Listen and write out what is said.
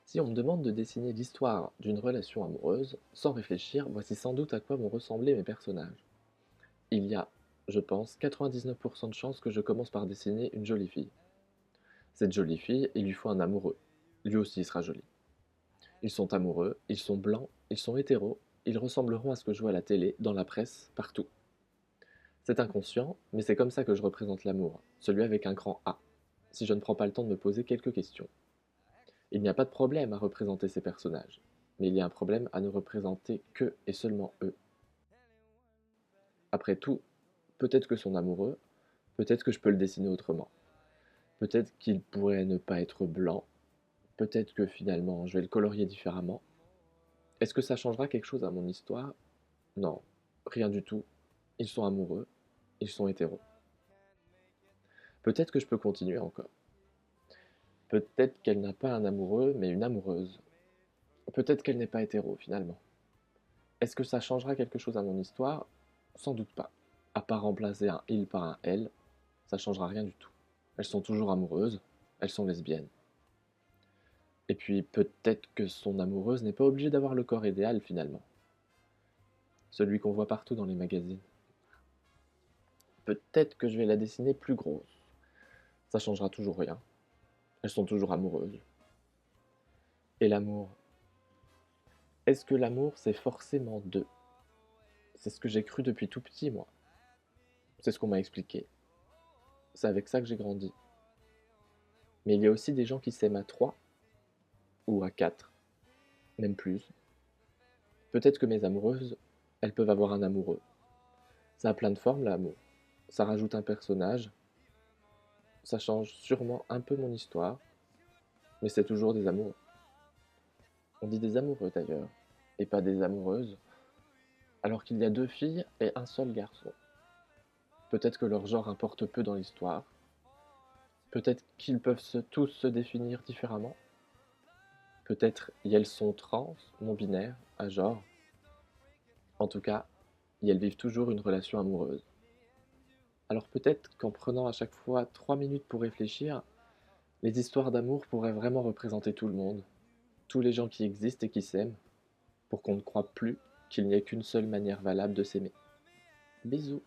Si on me demande de dessiner l'histoire d'une relation amoureuse, sans réfléchir, voici sans doute à quoi vont ressembler mes personnages. Il y a, je pense, 99% de chances que je commence par dessiner une jolie fille. Cette jolie fille, il lui faut un amoureux. Lui aussi sera joli. Ils sont amoureux, ils sont blancs, ils sont hétéros, ils ressembleront à ce que je vois à la télé, dans la presse, partout. C'est inconscient, mais c'est comme ça que je représente l'amour, celui avec un grand A, si je ne prends pas le temps de me poser quelques questions. Il n'y a pas de problème à représenter ces personnages, mais il y a un problème à ne représenter qu'eux et seulement eux. Après tout, peut-être que son amoureux, peut-être que je peux le dessiner autrement. Peut-être qu'il pourrait ne pas être blanc, peut-être que finalement je vais le colorier différemment. Est-ce que ça changera quelque chose à mon histoire? Non, rien du tout. Ils sont amoureux, ils sont hétéros. Peut-être que je peux continuer encore. Peut-être qu'elle n'a pas un amoureux, mais une amoureuse. Peut-être qu'elle n'est pas hétéro finalement. Est-ce que ça changera quelque chose à mon histoire? Sans doute pas. À part remplacer un il par un elle, ça changera rien du tout. Elles sont toujours amoureuses, elles sont lesbiennes. Et puis peut-être que son amoureuse n'est pas obligée d'avoir le corps idéal finalement. Celui qu'on voit partout dans les magazines. Peut-être que je vais la dessiner plus grosse. Ça changera toujours rien. Elles sont toujours amoureuses. Et l'amour? Est-ce que l'amour c'est forcément deux? C'est ce que j'ai cru depuis tout petit moi. C'est ce qu'on m'a expliqué. C'est avec ça que j'ai grandi. Mais il y a aussi des gens qui s'aiment à trois ou à quatre, même plus. Peut-être que mes amoureuses, elles peuvent avoir un amoureux. Ça a plein de formes l'amour. Ça rajoute un personnage, ça change sûrement un peu mon histoire, mais c'est toujours des amoureux. On dit des amoureux d'ailleurs, et pas des amoureuses, alors qu'il y a deux filles et un seul garçon. Peut-être que leur genre importe peu dans l'histoire, peut-être qu'ils peuvent tous se définir différemment, peut-être elles sont trans, non binaires, à genre. En tout cas, elles vivent toujours une relation amoureuse. Alors peut-être qu'en prenant à chaque fois 3 minutes pour réfléchir, les histoires d'amour pourraient vraiment représenter tout le monde, tous les gens qui existent et qui s'aiment, pour qu'on ne croie plus qu'il n'y ait qu'une seule manière valable de s'aimer. Bisous.